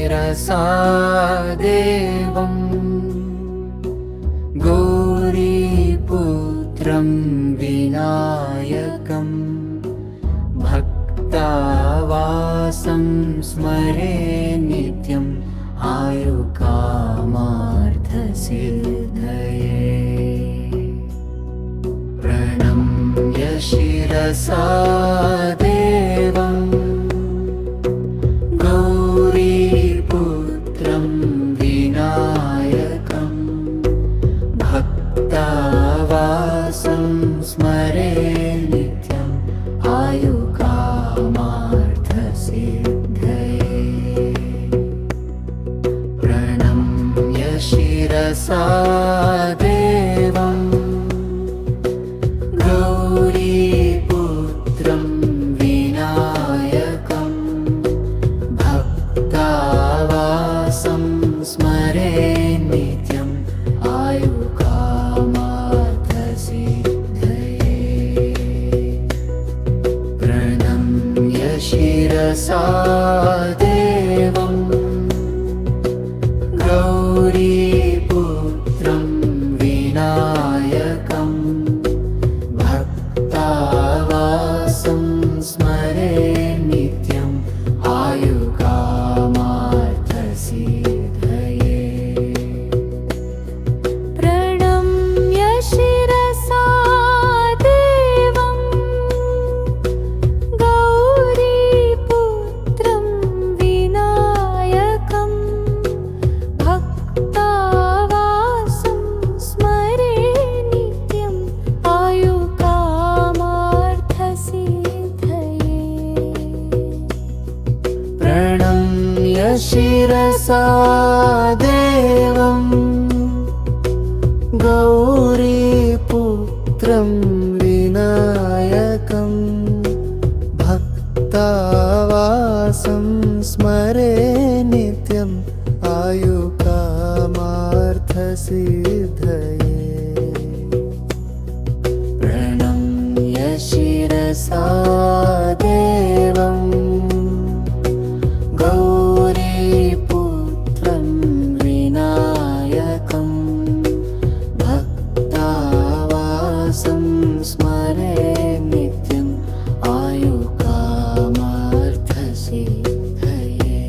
शिरसा देवं गौरीपुत्रं विनायकं भक्तावासं स्मरे नित्यम् आयुकामार्थसिद्धये। प्रणम्य शिरसा देवं गौरीपुत्रं विनायकं भक्तावासं स्मरे नित्यम् आयुकामार्थसिद्धये। प्रणम्य शिरसा देवं गौरीपुत्रं विनायकं भक्तावासं स्मरे नित्यम् आयुकामार्थसिद्धये। प्रणम्य शिरसा देवं गौरीपुत्रं विनायकं भक्तावासं स्मरे नित्यम् आयुकामार्थसिद्धये। प्रणम्य शिरसा देवं गौरीपुत्रं विनायकं भक्तावासं स्मरे नित्यम् आयुकामार्थसिद्धये। प्रणम्य शिरसा देवं गौरीपुत्रं विनायकं भक्तावासं स्मरे नित्यम् आयुकामार्थसिद्धये। प्रणम्य शिरसा देवं गौरीपुत्रं विनायकं भक्तावासं स्मरे नित्यम् आयुकामार्थसिद्धये।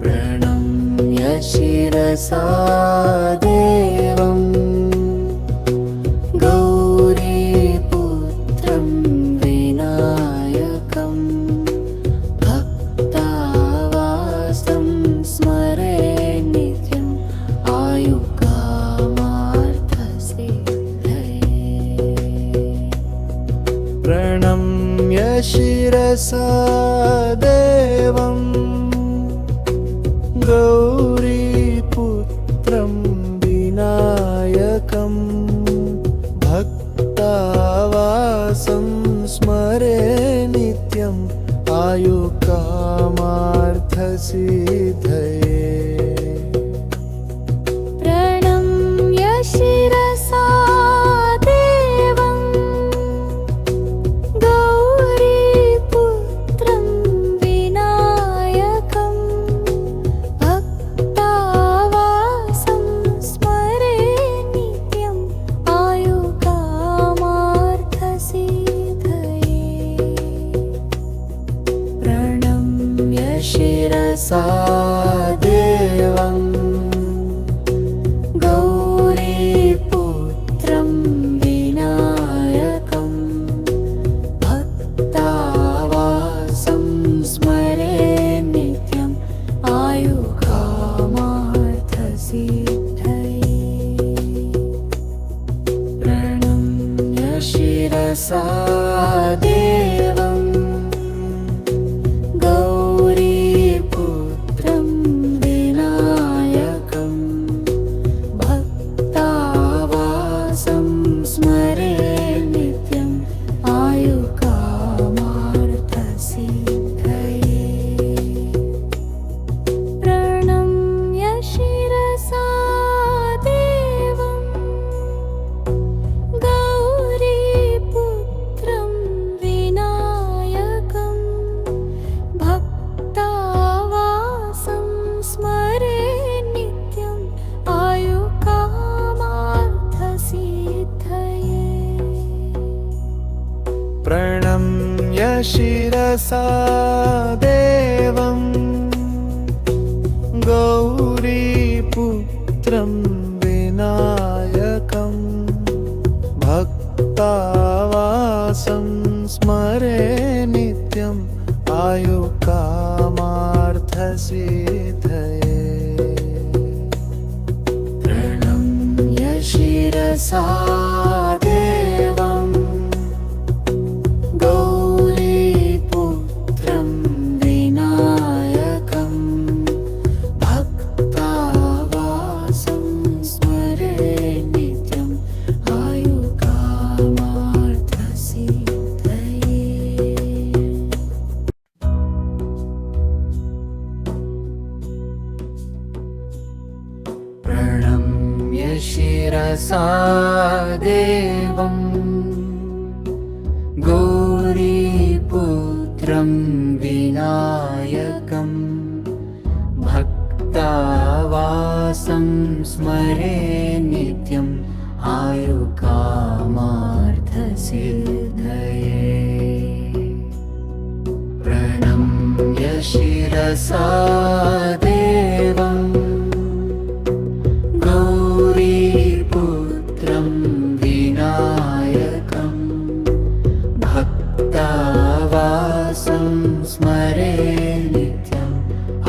प्रणम्य शिरसा देवं गौरीपुत्रं विनायकं भक्तावासं स्मरे नित्यम् आयुकामार्थसिद्धये। प्रणम्य शिरसा देवं गौरीपुत्रं विनायकं भक्तावासं स्मरे नित्यम् आयुकामार्थसिद्धये। प्रणम्य शिरसा देवं गौरीपुत्रं विनायकं भक्तावासं स्मरे नित्यम् आयुकामार्थसिद्धये। प्रणम्य शिरसा देवं गौरीपुत्रं विनायकं भक्तावासं स्मरे नित्यम् आयुकामार्थसिद्धये। प्रणम्य शिरसा देवं गौरीपुत्रं विनायकं भक्तावासं स्मरे नित्यम् आयुकामार्थसिद्धये। प्रणम्य शिरसा देवं गौरीपुत्रं प्रणम्य शिरसा देवं गौरीपुत्रं विनायकं भक्तावासं स्मरे नित्यम् आयुकामार्थसिद्धये। प्रणम्य शिरसा देवं गौरीपुत्रं विनायकं भक्तावासं स्मरे नित्यम् आयुकामार्थसिद्धये। प्रणम्य शिरसा देवं गौरीपुत्रं विनायकं भक्तावासं स्मरे नित्यम् आयुकामार्थसिद्धये। प्रणम्य शिरसा देवं गौरीपुत्रं विनायकं भक्तावासं स्मरे नित्यम्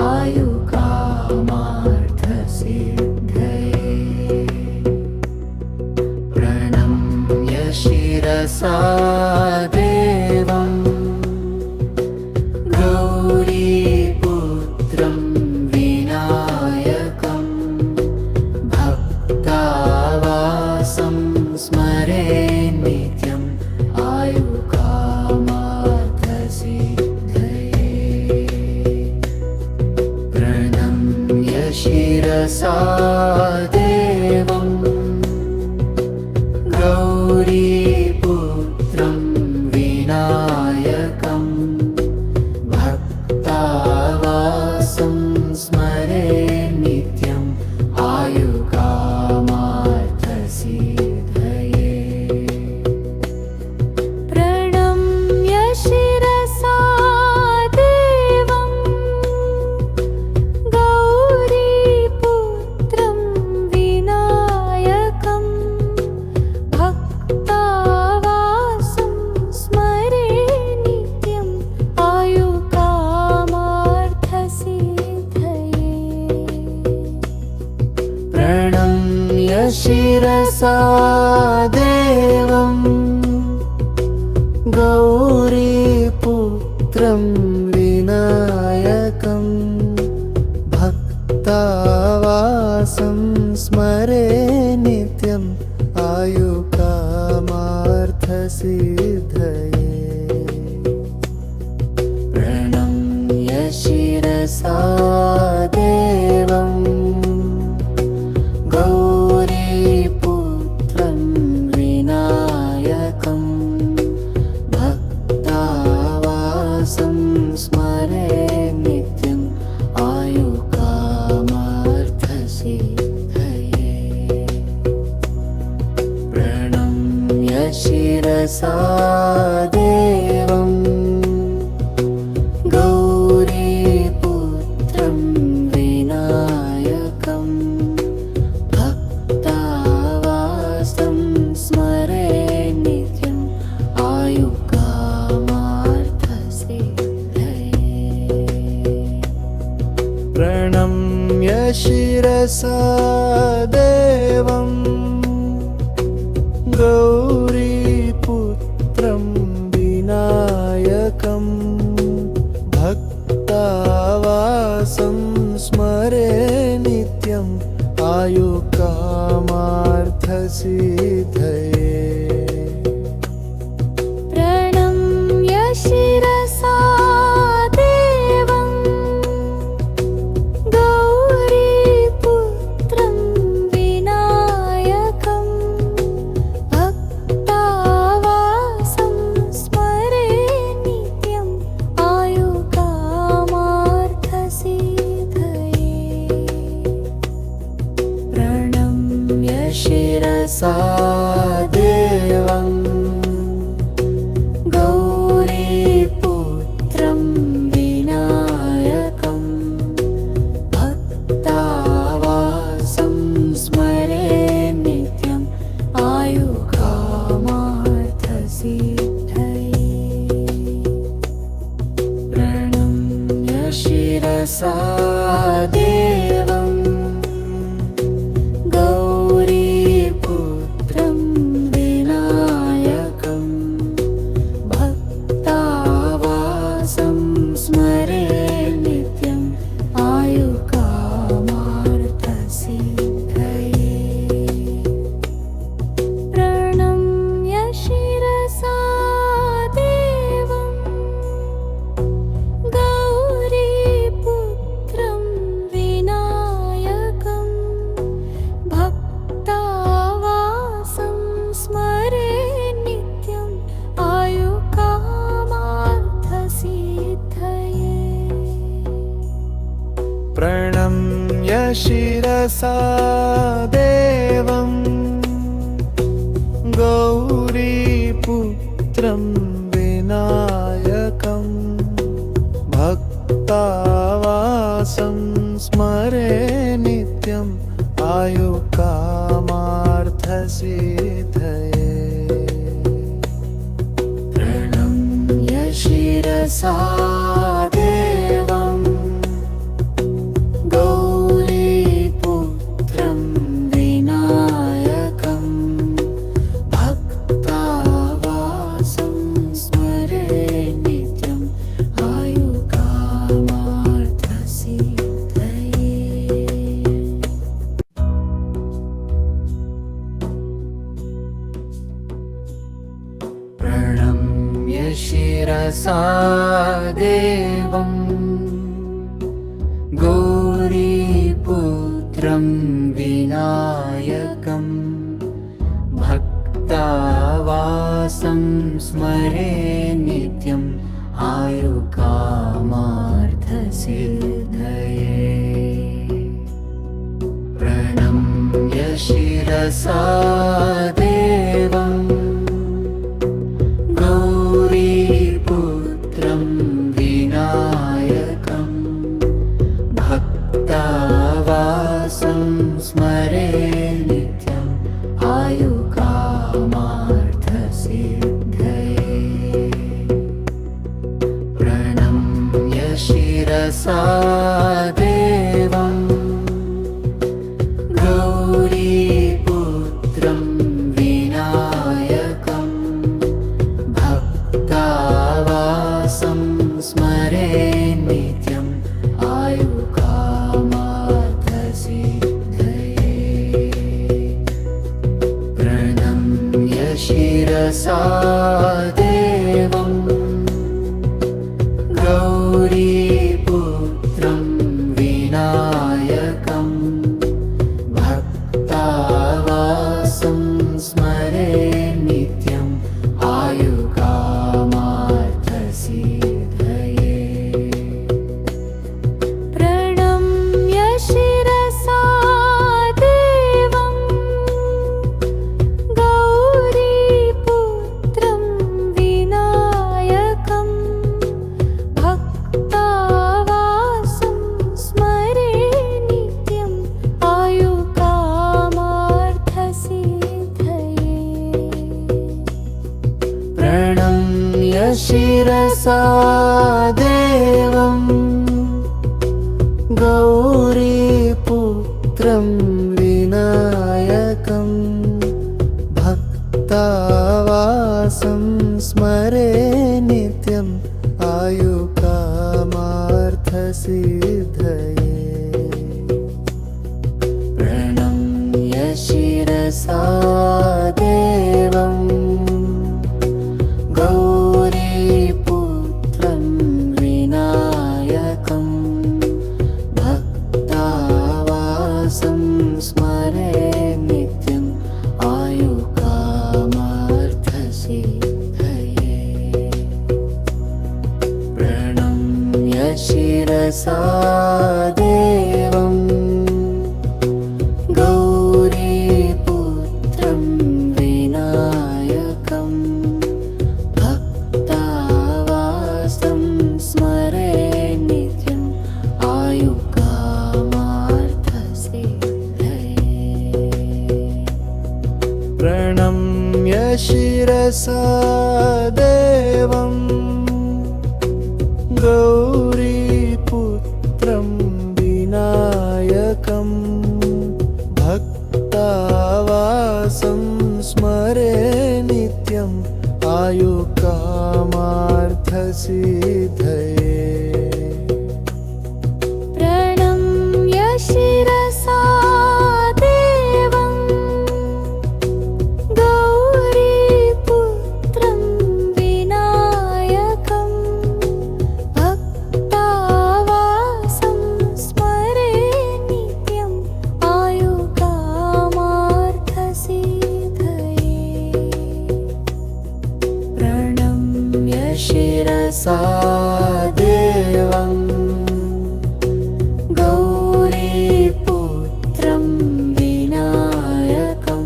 आयुकामार्थसिद्धये। प्रणम्य शिरसा देवं गौरीपुत्रं विनायकं भक्तावासं स्मरे नित्यम् आयुकामार्थसिद्धये। प्रणम्य शिरसा देवं गौरीपुत्रं विनायकं भक्तावासं स्मरे नित्यम् आयुकामार्थसिद्धये। प्रणम्य शिरसा देवं गौरीपुत्रं विनायकं भक्तावासं स्मरे नित्यम् आयुकामार्थसिद्धये। प्रणम्य शिरसा देवं गौरीपुत्रं विनायकं भक्तावासं स्मरे नित्यम् आयुकामार्थसिद्धये। प्रणम्य शिरसा देवं गौरीपुत्रं विनायकं भक्तावासं स्मरे नित्यम् आयुकामार्थसिद्धये। प्रणम्य शिरसा देवं गौरीपुत्रं विनायकं भक्तावासं स्मरे नित्यम् आयुकामार्थसिद्धये। प्रणम्य शिरसा देवं गौरीपुत्रं विनायकं भक्तावासं स्मरे नित्यम् आयुकामार्थसिद्धये। प्रणम्य शिरसा देवं गौरीपुत्रं विनायकं भक्तावासं शिरसा देवं गौरीपुत्रं विनायकं भक्तावासं स्मरे नित्यम् आयुकामार्थसिद्धये। प्रणम्य शिरसा देवं गौरीपुत्रं विनायकं भक्तावासं स्मरे नित्यम् आयुकामार्थसिद्धये। प्रणम्य शिरसा देवं गौरीपुत्रं विनायकं भक्तावासं स्मरे नित्यम् आयुकामार्थसिद्धये। प्रणम्य शिरसा देवं गौरीपुत्रं विनायकं भक्तावासं स्मरे नित्यम् आयुकामार्थसिद्धये। प्रणम्य शिरसा देवं गौरीपुत्रं विनायकं भक्तावासं स्मरे नित्यम् आयुकामार्थसिद्धये। प्रणम्य शिरसा देवं गौरीपुत्रं विनायकं भक्तावासं स्मरे नित्यम् आयुकामार्थसिद्धये। प्रणम्य शिरसा देवं गौरीपुत्रं विनायकं भक्तावासं स्मरे नित्यम् आयुकामार्थसिद्धये। प्रणम्य शिरसा देवं गौरीपुत्रं विनायकं भक्तावासं स्मरे नित्यम् आयुकामार्थसिद्धये। प्रणम्य शिरसा देवं गौरीपुत्रं विनायकं भक्तावासं स्मरे नित्यम् आयुकामार्थसिद्धये। प्रणम्य शिरसा देवं गौरीपुत्रं विनायकं भक्तावासं स्मरे नित्यम् आयुकामार्थसिद्धये। प्रणम्य शिरसा देवं गौरीपुत्रं विनायकं भक्तावासं स्मरे नित्यम् आयुकामार्थसिद्धये। प्रणम्य शिरसा देवं गौरीपुत्रं विनायकं भक्तावासं स्मरे नित्यम् आयुकामार्थसिद्धये। प्रणम्य शिरसा देवं गौरीपुत्रं नित्यम् आयुकामार्थसिद्धये प्रणम्य शिरसा देवं गौरीपुत्रं विनायकं भक्तावासं स्मरे नित्यम् आयुकामार्थसिद्धये प्रणम्य शिरसा देवं गौरीपुत्रं विनायकं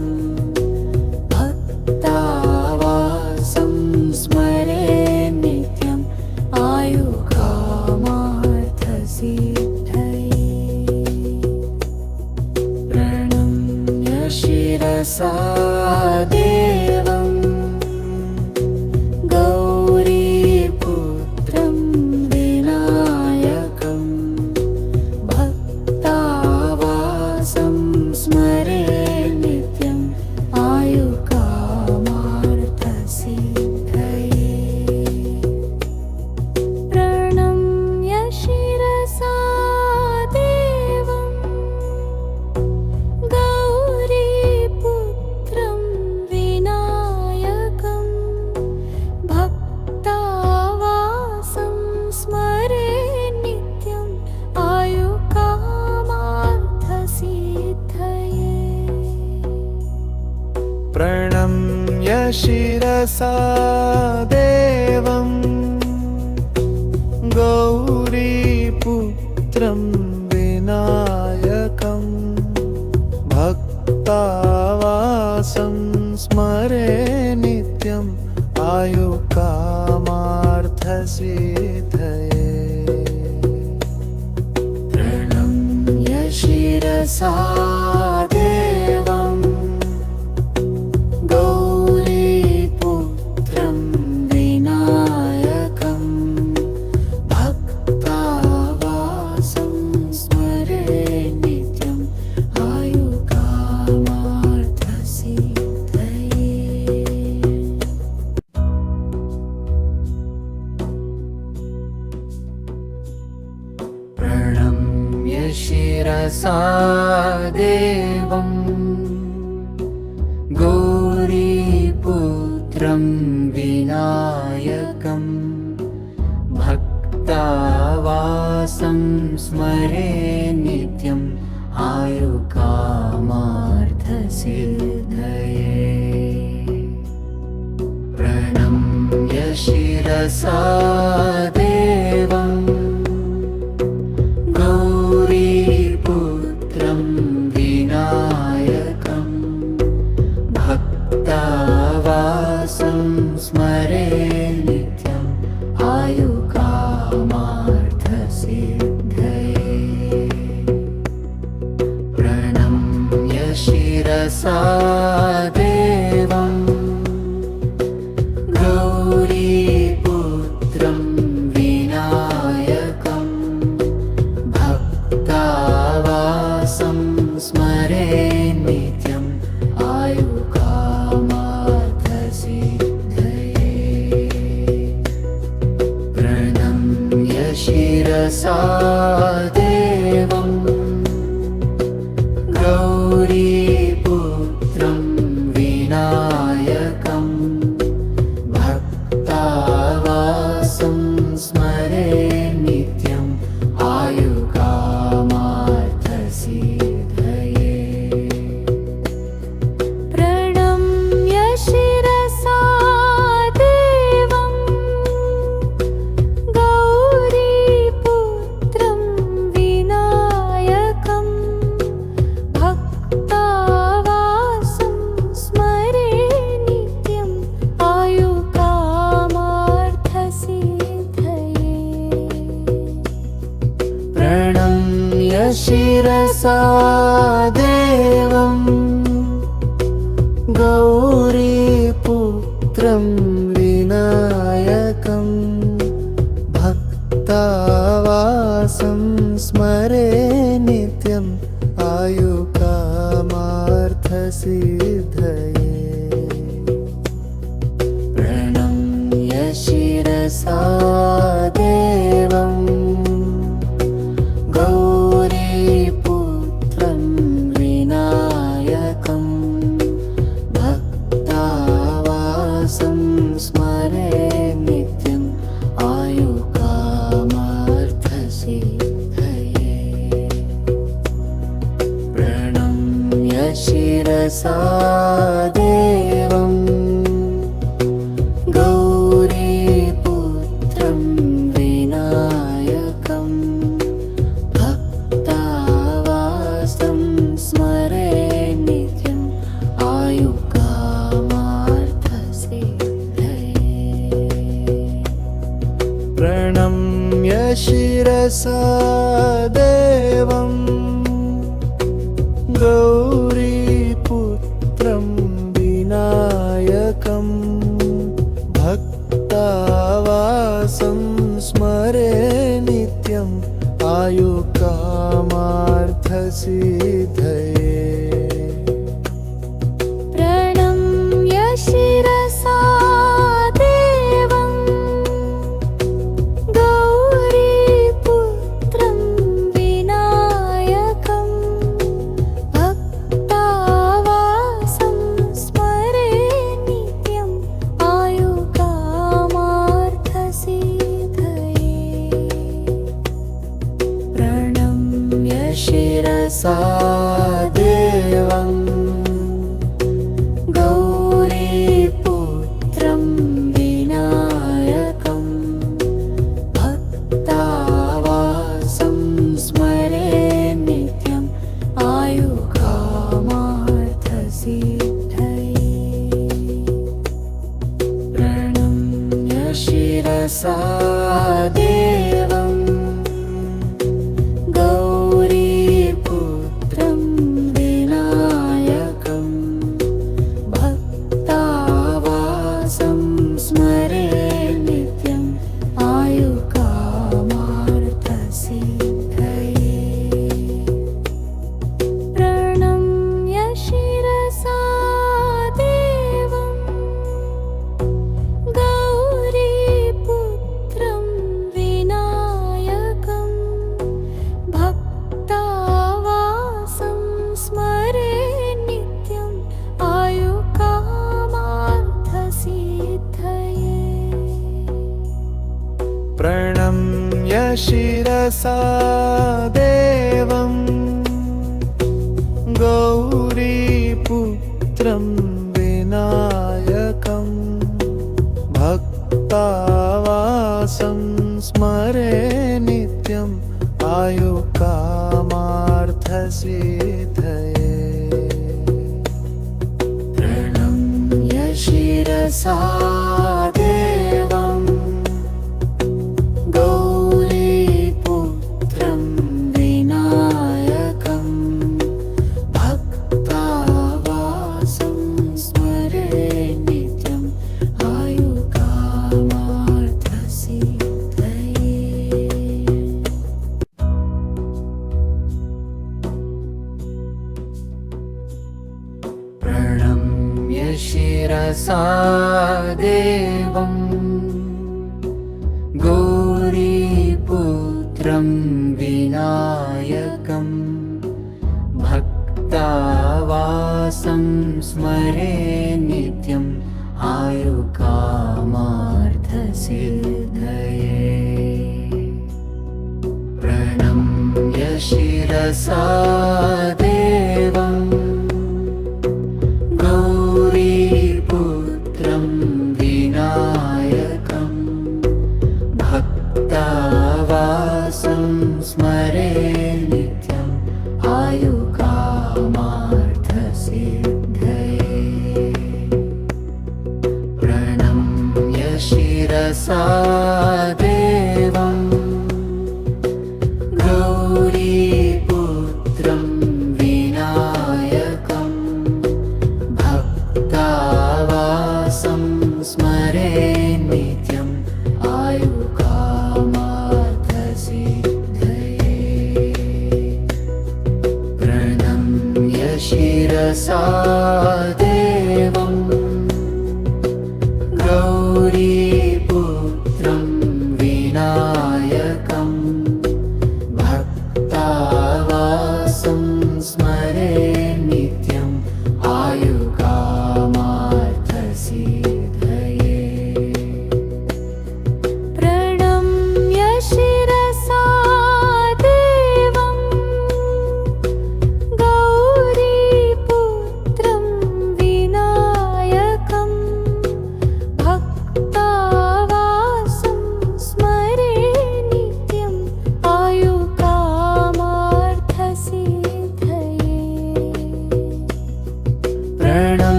भक्तावासं स्मरे नित्यम् आयुकामार्थसिद्धये प्रणम्य शिरसा देवं गौरीपुत्रं विनायकं भक्तावासं स्मरे नित्यम् आयुकामार्थसिद्धये प्रणम्य शिरसा देवं गौरीपुत्रं विनायकं भक्तावासं स्मरे नित्यम् आयुकामार्थसिद्धये प्रणम्य शिरसा देवं गौरीपुत्रं विनायकं भक्तावासं स्मरे नित्यम् आयुकामार्थसिद्धये प्रणम्य शिरसा देवं गौरीपुत्रं विनायकं भक्तावासं स्मरे नित्यम् आयुकामार्थसिद्धये प्रणम्य शिरसा देवं गौरीपुत्रं विनायकं भक्तावासं स्मरे नित्यम् आयुकामार्थसिद्धये प्रणम्य शिरसा देवं गौरीपुत्रं विनायकं भक्तावासं स्मरे नित्यम् आयुकामार्थसिद्धये प्रणम्य शिरसा देवं गौरीपुत्रं विनायकं भक्तावासं स्मरे नित्यम् आयुकामार्थसिद्धये प्रणम्य शिरसा देवं गौरीपुत्रं विनायकं भक्तावासं स्मरे नित्यम् आयुकामार्थसिद्धये प्रणम्य शिरसा देवं गौरीपुत्रं विनायकं भक्तावासं स्मरे नित्यम् आयुकामार्थसिद्धये प्रणम्य शिरसा देवं गौरीपुत्रं विनायकं भक्तावासं स्मरे नित्यम् आयुकामार्थसिद्धये शिरसा देवं गौरीपुत्रं विनायकं भक्तावासं स्मरे नित्यम् आयुकामार्थसिद्धये। प्रणम्य शिरसा देवं गौरीपुत्रं विनायकं भक्तावासं स्मरे नित्यम् आयुकामार्थसिद्धये। प्रणम्य शिरसा देवं गौरीपुत्रं विनायकं भक्तावासं स्मरे नित्यम् आयुकामार्थसिद्धये। प्रणम्य शिरसा देवं गौरीपुत्रं विनायकं भक्तावासं स्मरे नित्यम् आयुकामार्थसिद्धये। प्रणम्य शिरसा देवं गौरीपुत्रं विनायकं भक्तावासं स्मरे नित्यम् आयुकामार्थसिद्धये। प्रणम्य शिरसा देवं गौरीपुत्रं विनायकं भक्तावासं स्मरे नित्यम् आयुकामार्थसिद्धये। प्रणम्य शिरसा देवं गौरीपुत्रं विनायकं भक्तावासं स्मरे नित्यम् आयुकामार्थसिद्धये। प्रणम्य शिरसा देवं गौरीपुत्रं विनायकं भक्तावासं स्मरे नित्यम् आयुकामार्थसिद्धये। प्रणम्य शिरसा देवं गौरीपुत्रं विनायकं भक्तावासं स्मरे नित्यम् आयुकामार्थसिद्धये। प्रणम्य शिरसा देवं गौरीपुत्रं विनायकं भक्तावासं स्मरे नित्यम् आयुकामार्थसिद्धये। प्रणम्य शिरसा देवं गौरीपुत्रं विनायकं भक्तावासं स्मरे नित्यम् आयुकामार्थसिद्धये। प्रणम्य शिरसा देवं गौरीपुत्रं विनायकं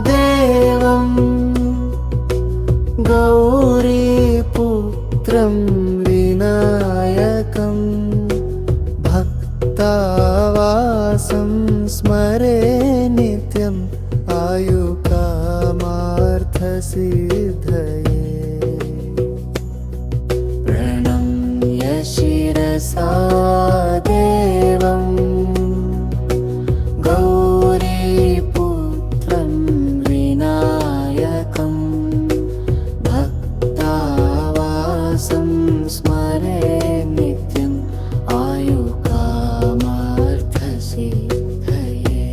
देवं गौरीपुत्रं विनायकं भक्तावासं स्मरे नित्यम् आयुकामार्थसिद्धये प्रणम्य शिरसा देवं गौरीपुत्रं विनायकं भक्तावासं स्मरे नित्यम् आयुकामार्थसिद्धये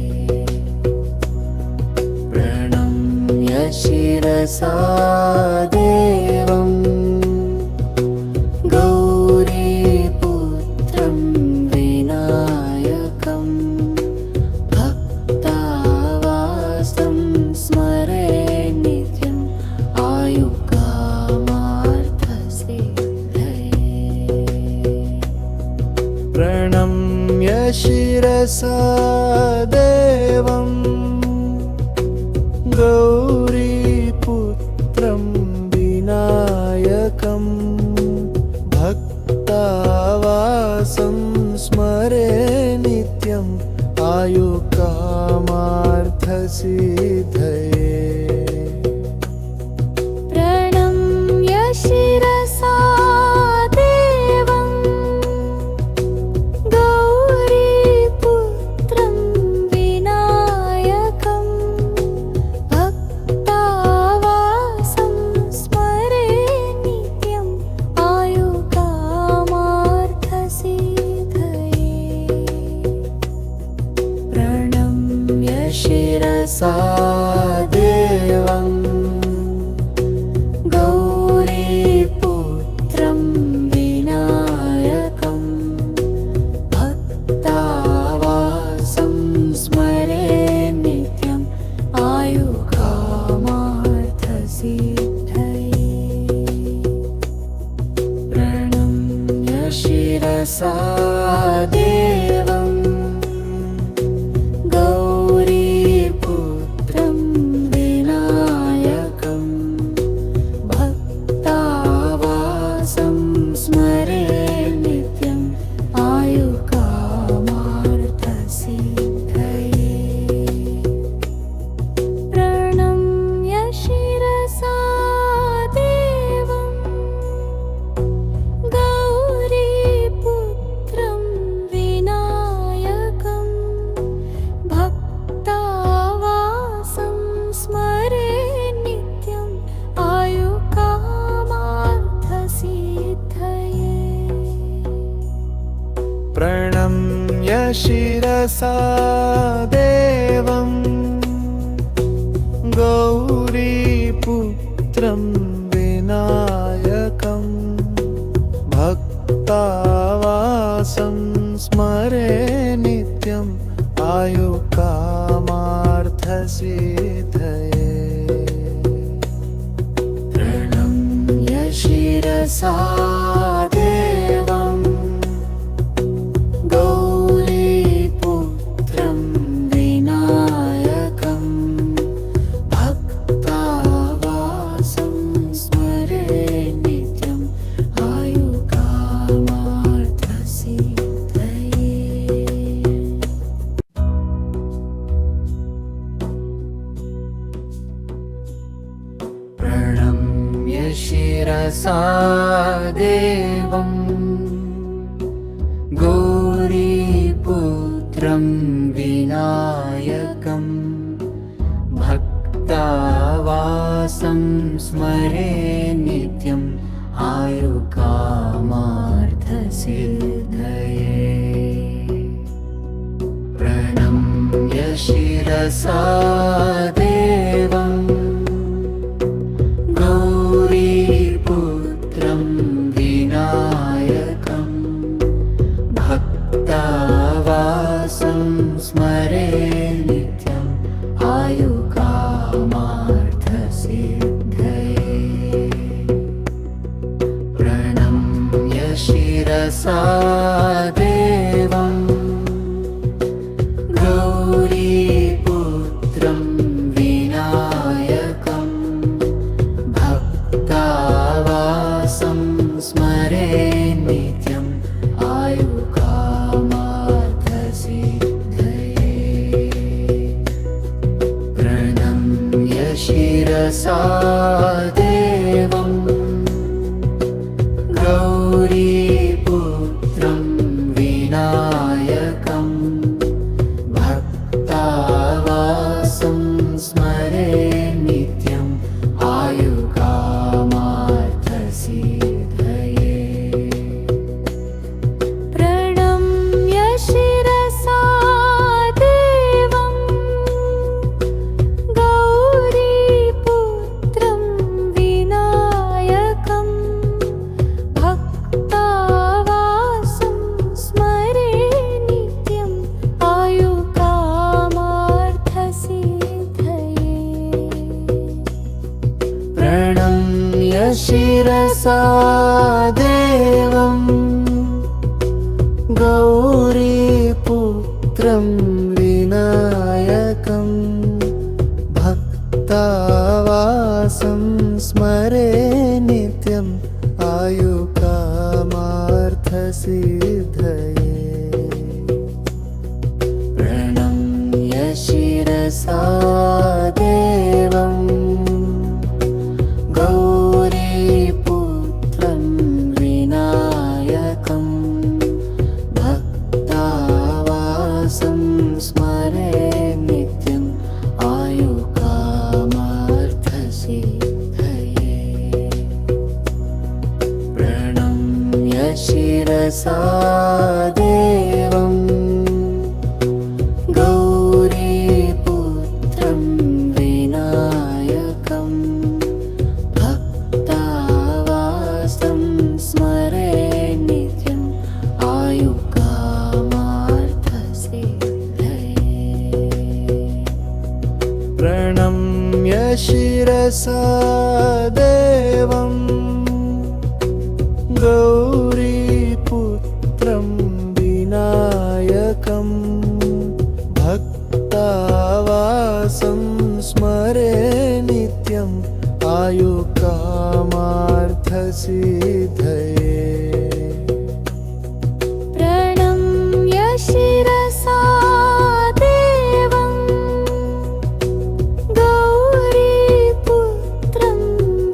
प्रणम्य शिरसा देवं गौरीपुत्रं विनायकं भक्तावासं स्मरे नित्यम् आयुकामार्थसिद्धये प्रणम्य शिरसा देवं गौरीपुत्रं विनायकं भक्तावासं स्मरे नित्यम् आयुकामार्थसिद्धये प्रणम्य शिरसा देवं गौरीपुत्रं विनायकं भक्तावासं स्मरे नित्यम् आयुकामार्थसिद्धये प्रणम्य शिरसा देवं गौरीपुत्रं विनायकं भक्तावासं स्मरे नित्यम् आयुकामार्थसिद्धये प्रणम्य शिरसा देवं गौरीपुत्रं विनायकं भक्तावासं स्मरे नित्यम् आयुकामार्थसिद्धये प्रणम्य शिरसा देवं गौरीपुत्रं विनायकं भक्तावासं स्मरे नित्यम् आयुकामार्थसिद्धये प्रणम्य शिरसा देवं गौरीपुत्रं विनायकं भक्तावासं स्मरे नित्यम् आयुकामार्थसिद्धये प्रणम्य शिरसा देवं गौरीपुत्रं विनायकं भक्तावासं स्मरे नित्यम् आयुकामार्थसिद्धये प्रणम्य शिरसा देवं गौरीपुत्रं विनायकं भक्तावासं स्मरे नित्यम् आयुकामार्थसिद्धये प्रणम्य शिरसा देवं गौरीपुत्रं विनायकं भक्तावासं स्मरे नित्यम् आयुकामार्थसिद्धये प्रणम्य शिरसा देवं गौरीपुत्रं शिरसा देवं गौरीपुत्रं विनायकं भक्तावासं स्मरे नित्यम् आयुकामार्थसिद्धये। प्रणम्य शिरसा देवं गौरीपुत्रं विनायकं भक्तावासं स्मरे नित्यम् आयुकामार्थसिद्धये। प्रणम्य शिरसा देवं गौरीपुत्रं विनायकं भक्तावासं स्मरे नित्यम् आयुकामार्थसिद्धये। प्रणम्य शिरसा देवं गौरीपुत्रं विनायकं भक्तावासं स्मरे नित्यम् आयुकामार्थसिद्धये। प्रणम्य शिरसा देवं गौरीपुत्रं विनायकं भक्तावासं स्मरे नित्यम् आयुकामार्थसिद्धये। प्रणम्य शिरसा देवं गौरीपुत्रं विनायकं भक्तावासं स्मरे नित्यम् आयुकामार्थसिद्धये। प्रणम्य शिरसा देवं गौरीपुत्रं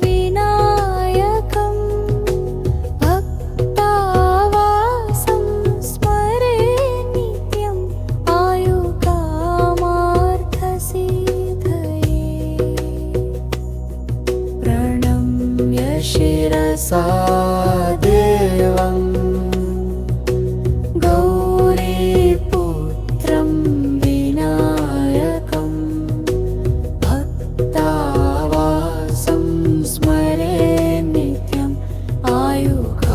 विनायकं भक्तावासं स्मरे नित्यम् आयुकामार्थसिद्धये। प्रणम्य शिरसा देवं गौरीपुत्रं विनायकं भक्तावासं स्मरे नित्यम् आयुकामार्थसिद्धये।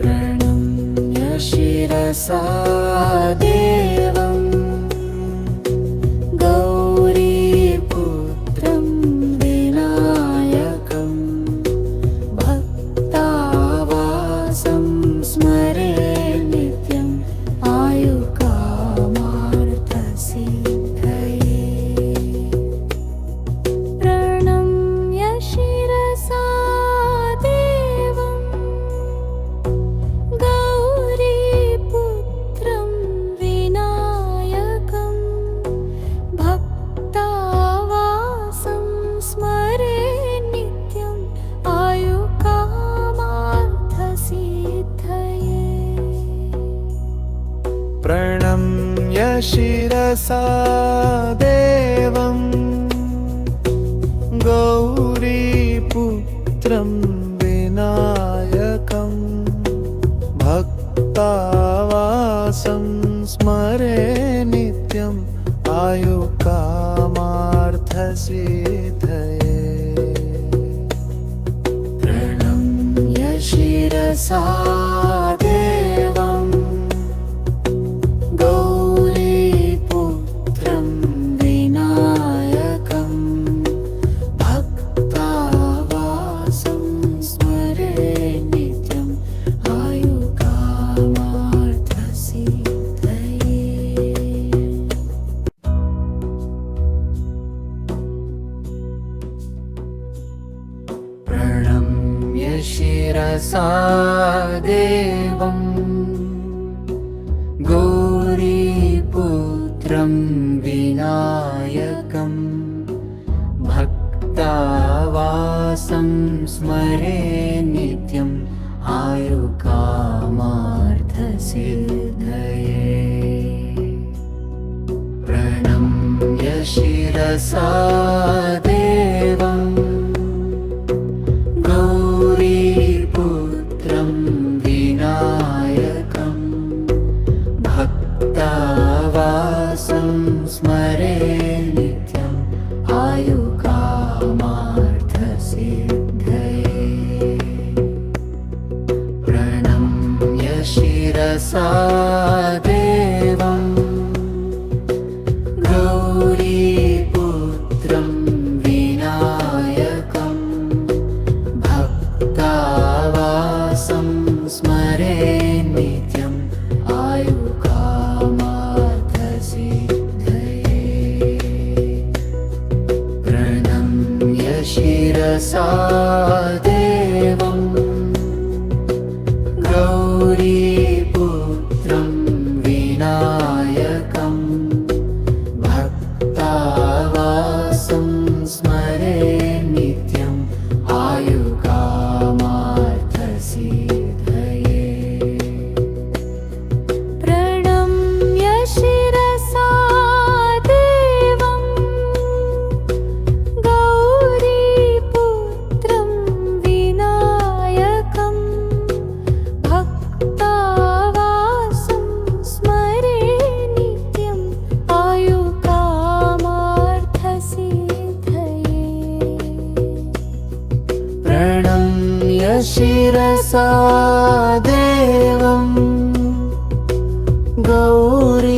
प्रणम्य शिरसा देवं गौरीपुत्रं विनायकं भक्तावासं स्मरे नित्यम् आयुकामार्थसिद्धये। प्रणम्य शिरसा देवं गौरीपुत्रं विनायकं भक्तावासं स्मरे नित्यम् आयुकामार्थसिद्धये। प्रणम्य शिरसा देवं गौरीपुत्रं विनायकं भक्तावासं स्मरे नित्यम् आयुकामार्थसिद्धये। प्रणम्य शिरसा देवं गौरीपुत्रं विनायकं भक्तावासं स्मरे नित्यम् आयुकामार्थसिद्धये। प्रणम्य शिरसा देवं गौरीपुत्रं गौरीपुत्रं विनायकं भक्तावासं स्मरे नित्यम् आयुकामार्थसिद्धये प्रणम्य शिरसा देवं गौरीपुत्रं विनायकं भक्तावासं स्मरे नित्यम् आयुकामार्थसिद्धये प्रणम्य शिरसा देवं गौरीपुत्रं विनायकं भक्तावासं स्मरे नित्यम् आयुकामार्थसिद्धये प्रणम्य शिरसा देवं गौरीपुत्रं विनायकं भक्तावासं स्मरे नित्यम् आयुकामार्थसिद्धये प्रणम्य शिरसा देवं गौरीपुत्रं विनायकं भक्तावासं स्मरे नित्यम् आयुकामार्थसिद्धये प्रणम्य शिरसा देवं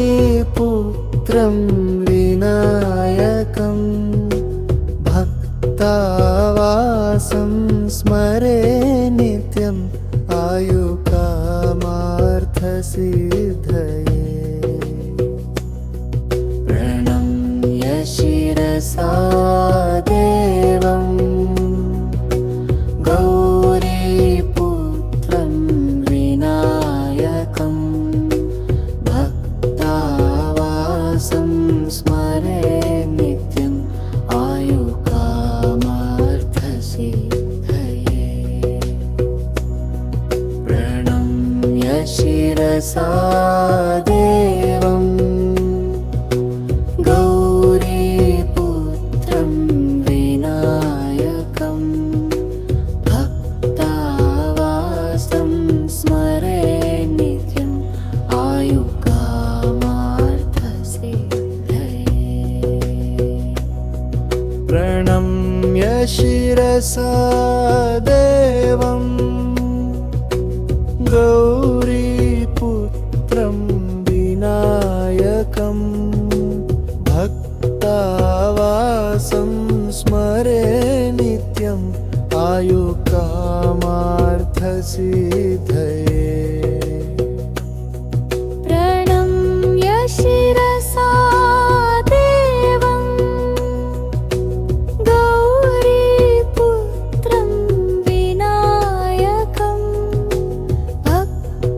गौरीपुत्रं विनायकं भक्तावासं स्मरे नित्यम् आयुकामार्थसिद्धये प्रणम्य शिरसा देवं गौरीपुत्रं विनायकं भक्तावासं स्मरे नित्यम् आयुकामार्थसिद्धये प्रणम्य शिरसा देवं गौरीपुत्रं विनायकं भक्तावासं स्मरे नित्यम् आयुकामार्थसिद्धये प्रणम्य शिरसा देवं गौरीपुत्रं विनायकं भक्तावासं स्मरे नित्यम् आयुकामार्थसिद्धये प्रणम्य शिरसा देवं गौरीपुत्रं विनायकं भक्तावासं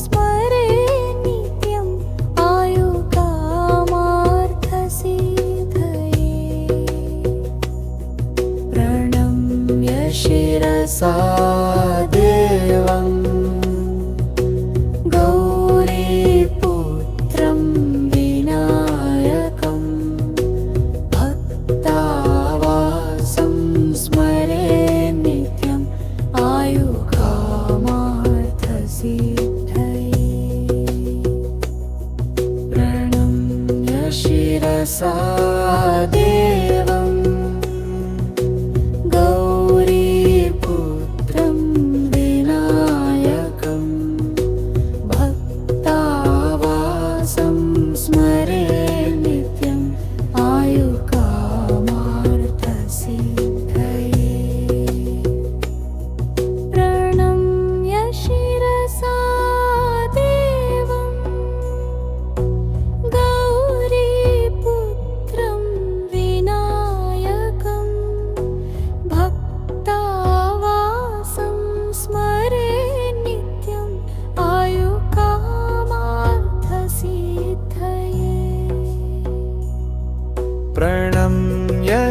स्मरे नित्यम् आयुकामार्थसिद्धये प्रणम्य शिरसा देवं गौरीपुत्रं विनायकं भक्तावासं स्मरे नित्यम् आयुकामार्थसिद्धये प्रणम्य शिरसा देवं गौरीपुत्रं विनायकं भक्तावासं स्मरे नित्यम् आयुकामार्थसिद्धये प्रणम्य शिरसा देवं गौरीपुत्रं विनायकं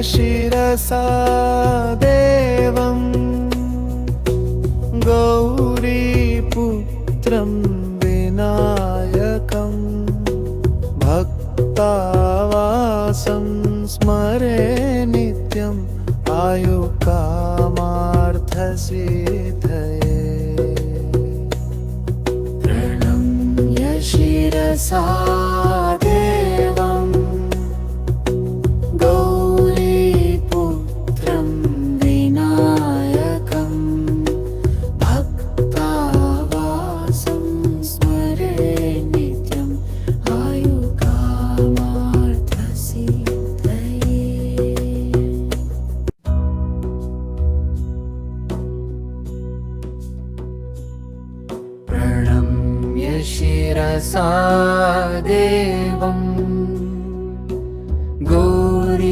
शिरसा देवं गौरीपुत्रं विनायकं भक्तावासं स्मरे नित्यम् आयुकामार्थसिद्धये। प्रणम्य शिरसा देवं गौरीपुत्रं विनायकं भक्तावासं स्मरे नित्यम् आयुकामार्थसिद्धये। प्रणम्य शिरसा देवं गौरीपुत्रं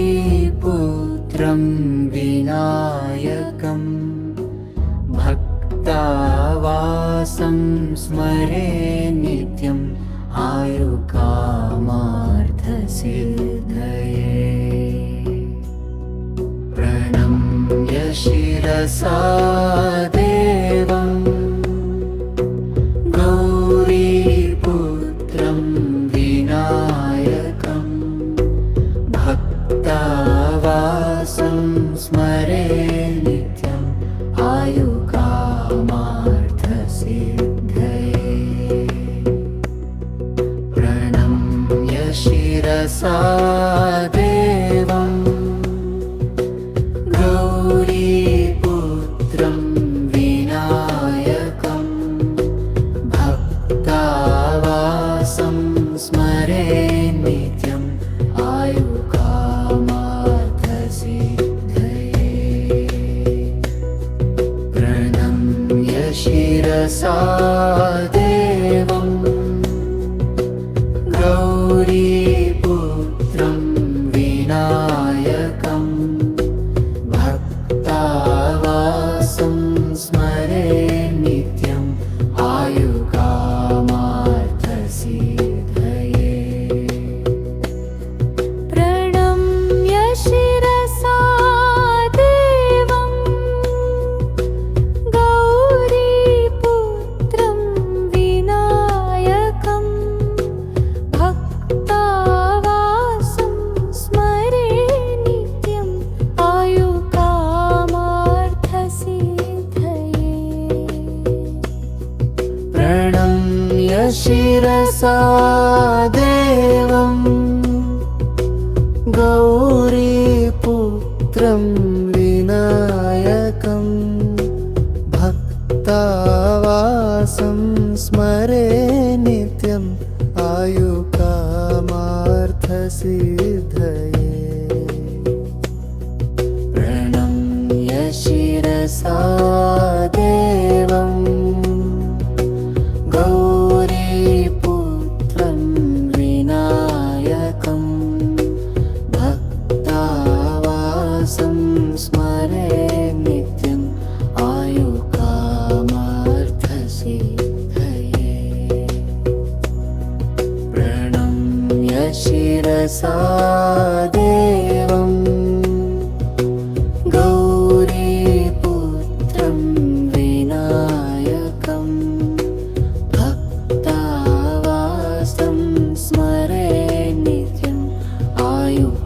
विनायकं भक्तावासं स्मरे नित्यम् आयुकामार्थसिद्धये। प्रणम्य शिरसा देवं गौरीपुत्रं विनायकं भक्तावासं स्मरे नित्यम् आयुकामार्थसिद्धये। प्रणम्य शिरसा देवं गौरीपुत्रं विनायकं भक्तावासं स्मरे नित्यम् आयुकामार्थसिद्धये। प्रणम्य शिरसा देवं गौरीपुत्रं विनायकं भक्तावासं स्मरे नित्यम् आयुकामार्थसिद्धये। प्रणम्य शिरसा देवं गौरीपुत्रं विनायकं भक्तावासं स्मरे नित्यम् आयुकामार्थसिद्धये। प्रणम्य शिरसा देवं गौरीपुत्रं विनायकं भक्तावासं स्मरे नित्यम् आयुकामार्थसिद्धये। प्रणम्य शिरसा देवं गौरीपुत्रं विनायकं भक्तावासं स्मरे नित्यम् आयुकामार्थसिद्धये। प्रणम्य शिरसा देवं गौरीपुत्रं विनायकं भक्तावासं स्मरे नित्यम् आयुकामार्थसिद्धये।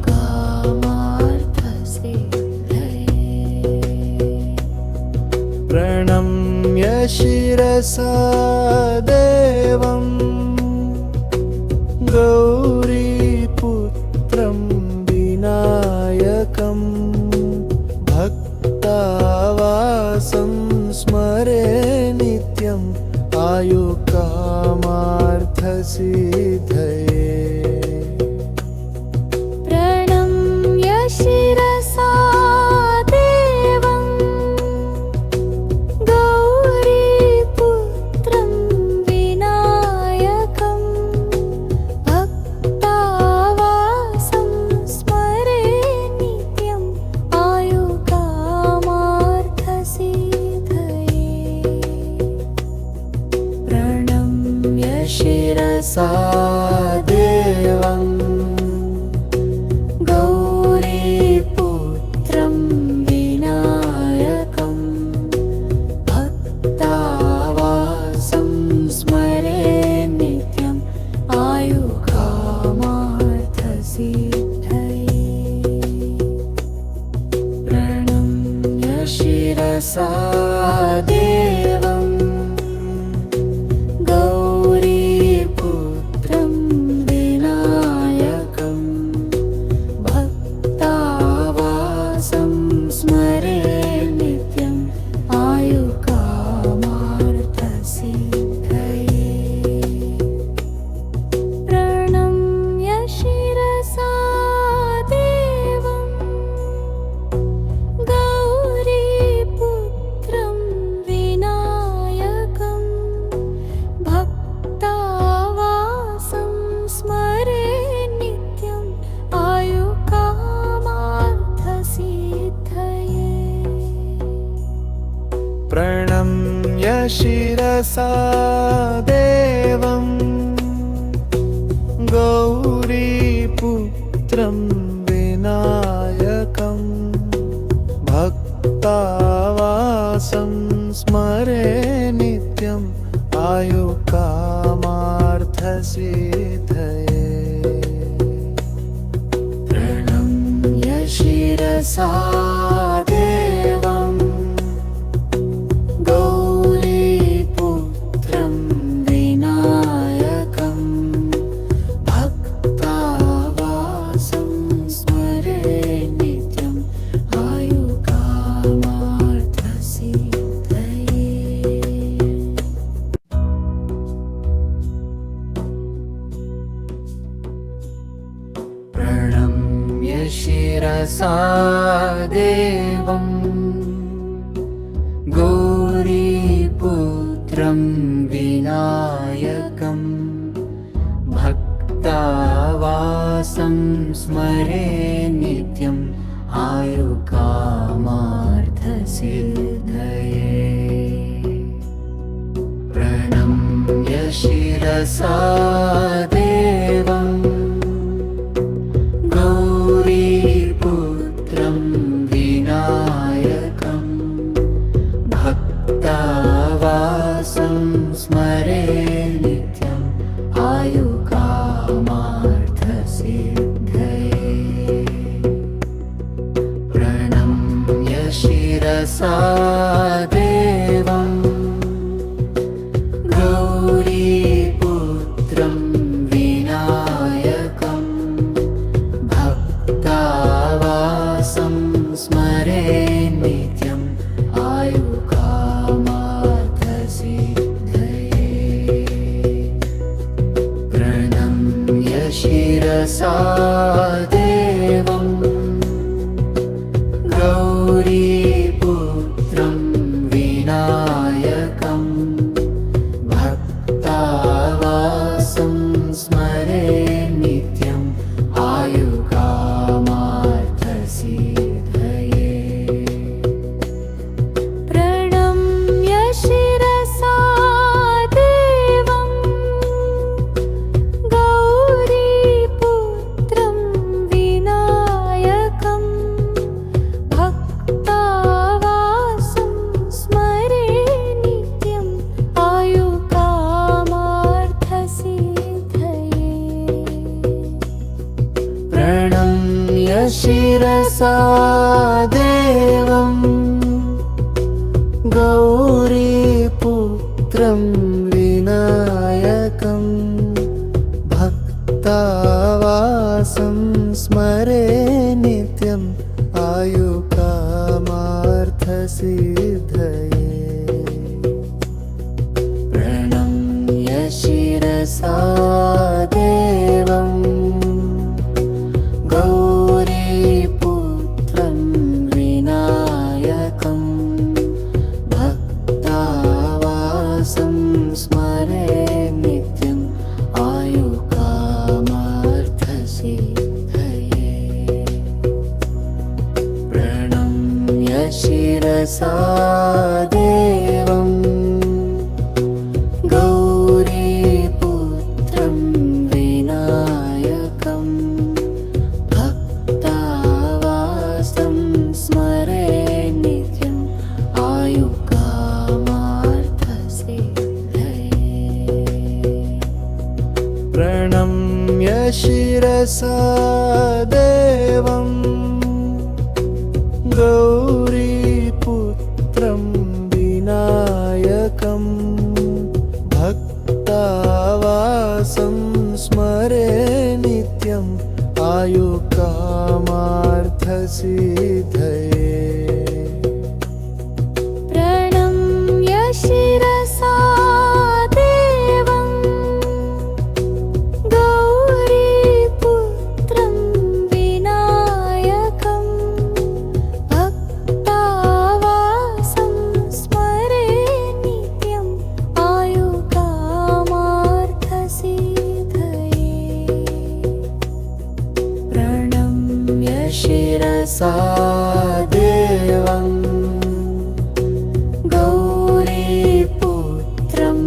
प्रणम्य शिरसा देवं गौरीपुत्रं विनायकं भक्तावासं स्मरे नित्यम् आयुकामार्थसिद्धये। प्रणम्य शिरसा देवं गौरीपुत्रं विनायकं भक्तावासं स्मरे नित्यम् आयुकामार्थसिद्धये। प्रणम्य शिरसा देवं गौरीपुत्रं शिरसा देवं गौरीपुत्रं विनायकं भक्तावासं स्मरे नित्यम् आयुकामार्थसिद्धये प्रणम्य शिरसा देवं गौरीपुत्रं विनायकं भक्तावासं स्मरे नित्यम् आयुकामार्थसिद्धये प्रणम्य शिरसा देवं गौरीपुत्रं विनायकं भक्तावासं स्मरे नित्यम् आयुकामार्थसिद्धये प्रणम्य शिरसा देवं गौरीपुत्रं विनायकं भक्तावासं स्मरे नित्यम् आयुकामार्थसिद्धये प्रणम्य शिरसा देवं गौरीपुत्रं विनायकं भक्तावासं स्मरे नित्यम् आयुकामार्थसिद्धये प्रणम्य शिरसा देवं गौरीपुत्रं विनायकं भक्तावासं स्मरे नित्यम् आयुकामार्थसिद्धये प्रणम्य शिरसा देवं गौरीपुत्रं विनायकं भक्तावासं स्मरे नित्यम् आयुकामार्थसिद्धये प्रणम्य शिरसा देवं गौरीपुत्रं विनायकं भक्तावासं स्मरे नित्यम् आयुकामार्थसिद्धये प्रणम्य शिरसा देवं गौरीपुत्रं विनायकं भक्तावासं स्मरे नित्यम् आयुकामार्थसिद्धये प्रणम्य शिरसा देवं गौरीपुत्रं विनायकं भक्तावासं स्मरे नित्यम् आयुकामार्थसिद्धये प्रणम्य शिरसा देवं गौरीपुत्रं विनायकं भक्तावासं स्मरे नित्यम् आयुकामार्थसिद्धये प्रणम्य शिरसा देवं गौरीपुत्रं विनायकं भक्तावासं स्मरे नित्यम् आयुकामार्थसिद्धये प्रणम्य शिरसा देवं गौरीपुत्रं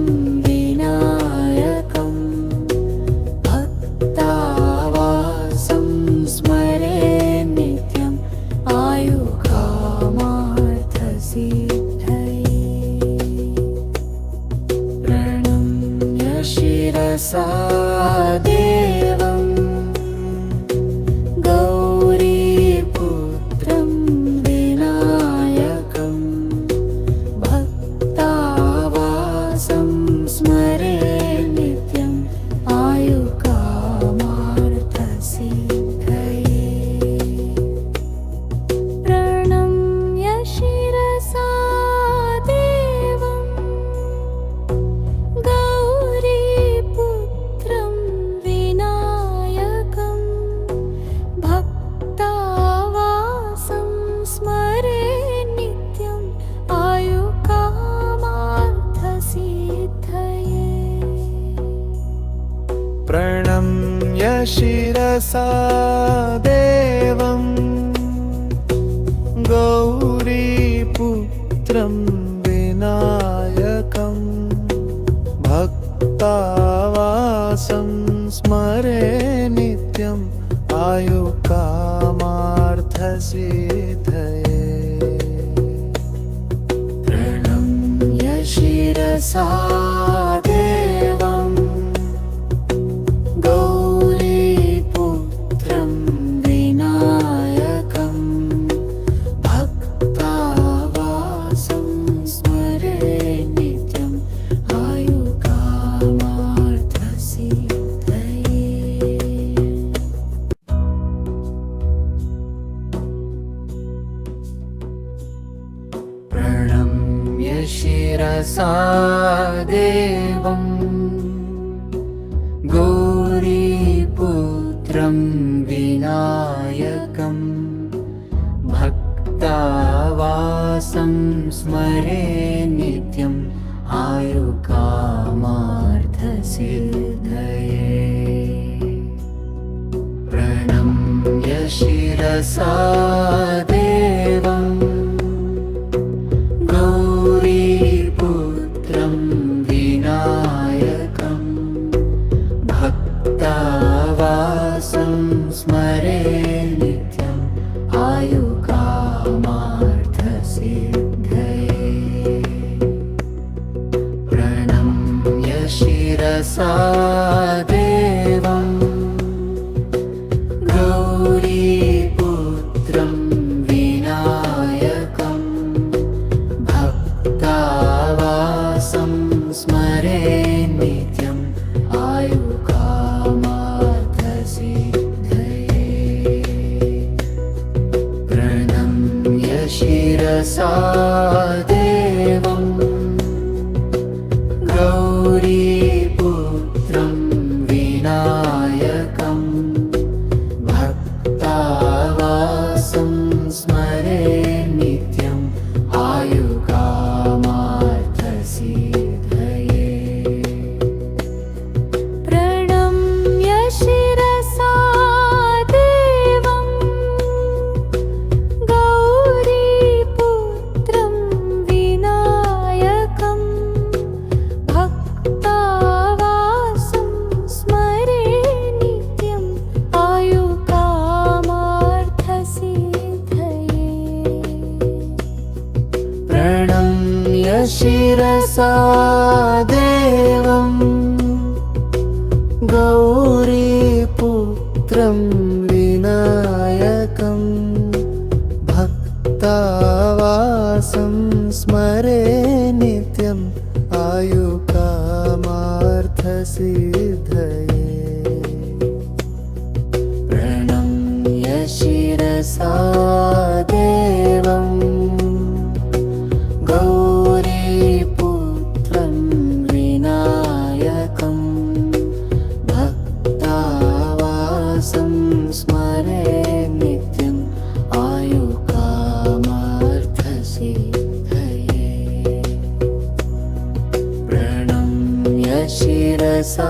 देवं गौरीपुत्रं विनायकं भक्तावासं स्मरे नित्यम् आयुकामार्थसिद्धये प्रणम्य शिरसा देवं गौरीपुत्रं विनायकं भक्तावासं स्मरे नित्यम् आयुकामार्थसिद्धये प्रणम्य शिरसा देवं गौरीपुत्रं विनायकं भक्तावासं स्मरे नित्यम् आयुकामार्थसिद्धये प्रणम्य शिरसा देवं गौरीपुत्रं विनायकं भक्तावासं स्मरे नित्यम् आयुकामार्थसिद्धये प्रणम्य शिरसा देवं गौरीपुत्रं विनायकं भक्तावासं स्मरे नित्यम् आयुकामार्थसिद्धये प्रणम्य शिरसा देवं गौरीपुत्रं विनायकं भक्तावासं स्मरे नित्यम् आयुकामार्थसिद्धये प्रणम्य शिरसा देवं गौरीपुत्रं विनायकं भक्तावासं स्मरे नित्यम् आयुकामार्थसिद्धये प्रणम्य शिरसा देवं गौरीपुत्रं विनायकं भक्तावासं स्मरे नित्यम् आयुकामार्थसिद्धये प्रणम्य शिरसा देवं गौरीपुत्रं विनायकं भक्तावासं स्मरे नित्यम् आयुकामार्थसिद्धये प्रणम्य शिरसा देवं गौरीपुत्रं विनायकं भक्तावासं स्मरे नित्यम् आयुकामार्थसिद्धये प्रणम्य शिरसा देवं गौरीपुत्रं विनायकं भक्तावासं स्मरे नित्यम् आयुकामार्थसिद्धये प्रणम्य शिरसा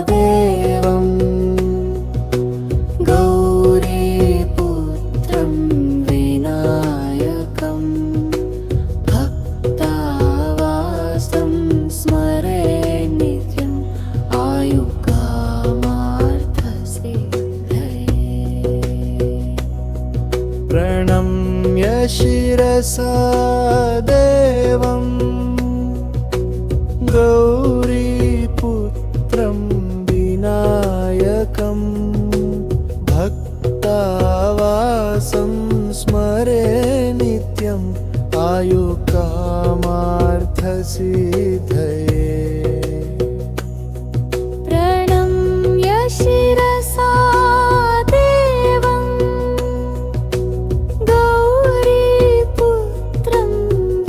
देवं गौरीपुत्रं विनायकं भक्तावासं स्मरे नित्यम् आयुकामार्थसिद्धये प्रणम्य शिरसा देवं गौरीपुत्रं विनायकं भक्तावासं स्मरे नित्यम् आयुकामार्थसिद्धये प्रणम्य शिरसा देवं गौरीपुत्रं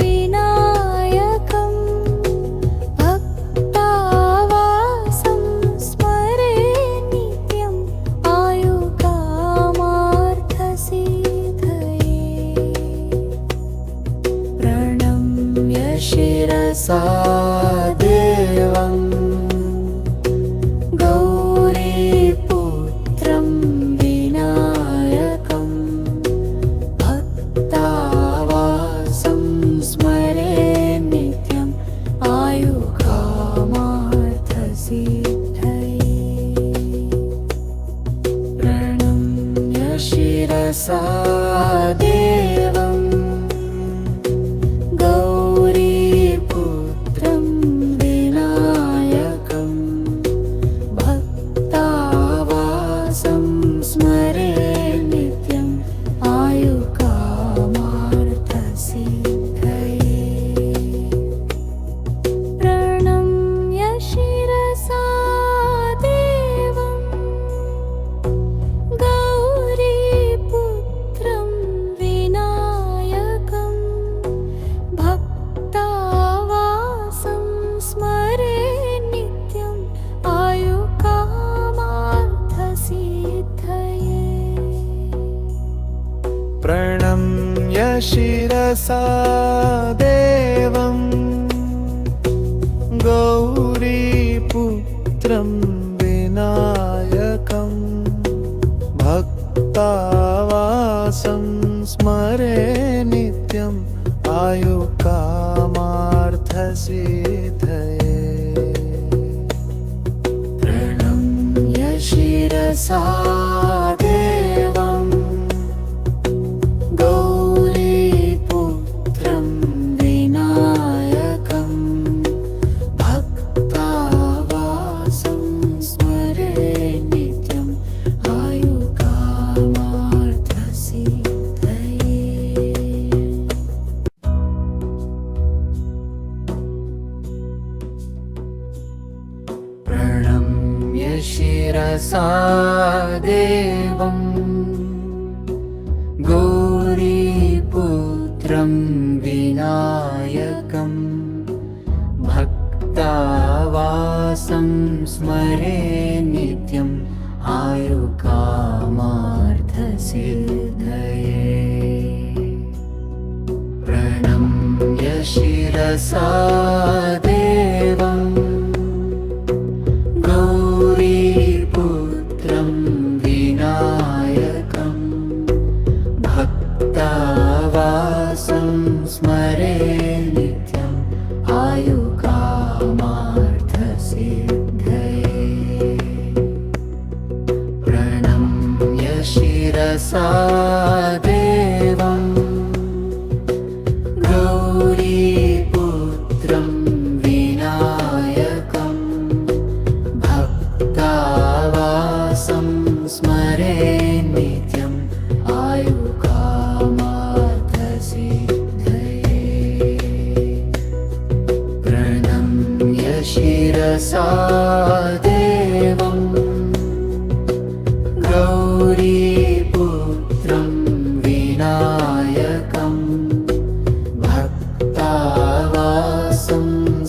विनायकं भक्तावासं स्मरे नित्यम् आयुकामार्थसिद्धये प्रणम्य शिरसा देवं गौरीपुत्रं विनायकं भक्तावासं स्मरे नित्यम् आयुकामार्थसिद्धये प्रणम्य शिरसा देवं गौरीपुत्रं विनायकं भक्तावासं स्मरे नित्यम् आयुकामार्थसिद्धये प्रणम्य शिरसा देवं गौरीपुत्रं विनायकं भक्तावासं स्मरे नित्यम् आयुकामार्थसिद्धये प्रणम्य शिरसा देवं गौरीपुत्रं विनायकं भक्तावासं स्मरे नित्यम् आयुकामार्थसिद्धये प्रणम्य शिरसा देवं गौरीपुत्रं विनायकं भक्तावासं स्मरे नित्यम् आयुकामार्थसिद्धये प्रणम्य शिरसा देवं गौरीपुत्रं विनायकं भक्तावासं स्मरे नित्यम् आयुकामार्थसिद्धये प्रणम्य शिरसा देवं गौरीपुत्रं विनायकं भक्तावासं स्मरे नित्यम् आयुकामार्थसिद्धये प्रणम्य शिरसा देवं गौरीपुत्रं विनायकं भक्तावासं स्मरे नित्यम् आयुकामार्थसिद्धये प्रणम्य शिरसा देवं गौरीपुत्रं विनायकं भक्तावासं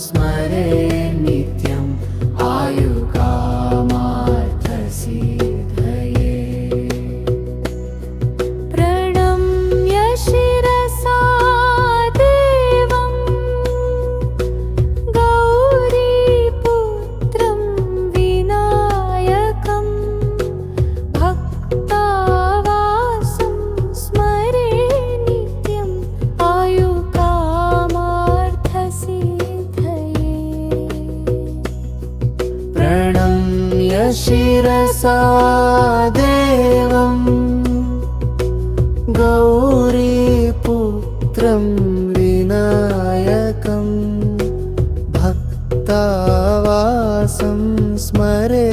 स्मरे नित्यम् आयुकामार्थसिद्धये प्रणम्य शिरसा देवं गौरीपुत्रं विनायकं भक्तावासं स्मरे नित्यम् आयुकामार्थसिद्धये प्रणम्य शिरसा देवं गौरीपुत्रं विनायकं भक्तावासं स्मरे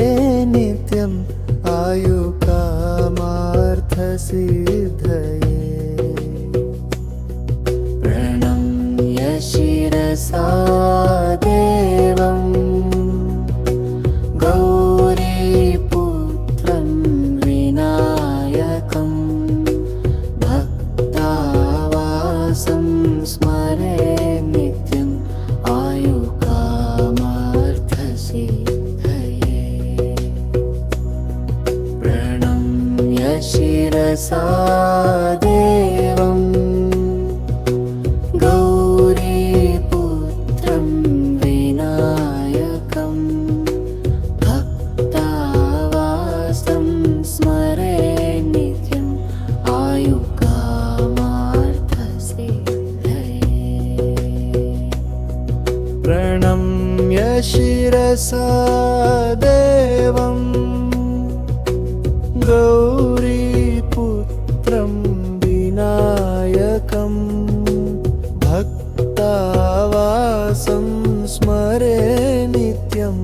शिरसा देवं गौरीपुत्रं विनायकं भक्तावासं स्मरे नित्यम् आयुकामार्थसिद्धये। प्रणम्य शिरसा देवं गौरीपुत्रं विनायकं भक्तावासं स्मरे नित्यम्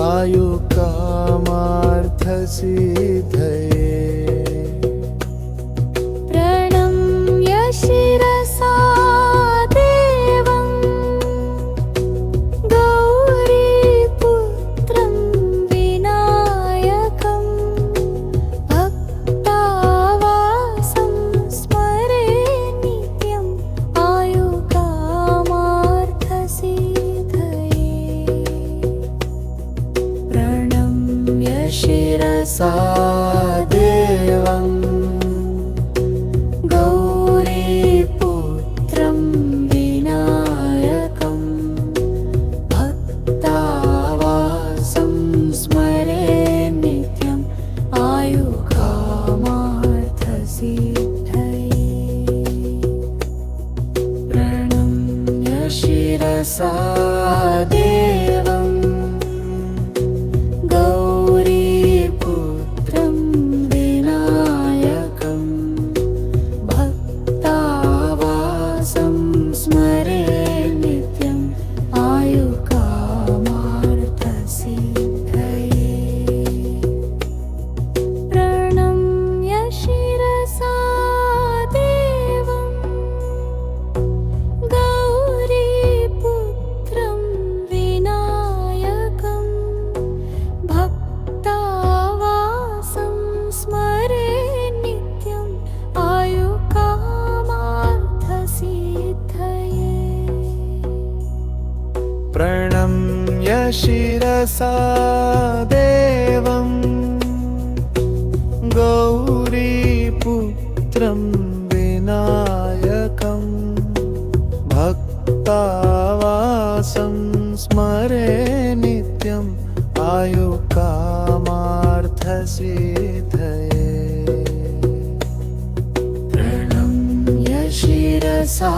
आयुकामार्थसिद्धये। प्रणम्य शिरसा देवं गौरीपुत्रं विनायकं भक्तावासं स्मरे नित्यम् आयुकामार्थसिद्धये। प्रणम्य शिरसा देवं गौरीपुत्रं विनायकं भक्तावासं स्मरे नित्यम् आयुकामार्थसिद्धये। प्रणम्य शिरसा देवं गौरीपुत्रं विनायकं भक्तावासं स्मरे नित्यम् आयुकामार्थसिद्धये। प्रणम्य शिरसा देवं गौरीपुत्रं विनायकं भक्तावासं स्मरे नित्यम् आयुकामार्थसिद्धये। प्रणम्य शिरसा देवं गौरीपुत्रं विनायकं भक्तावासं स्मरे नित्यम् आयुकामार्थसिद्धये। प्रणम्य शिरसा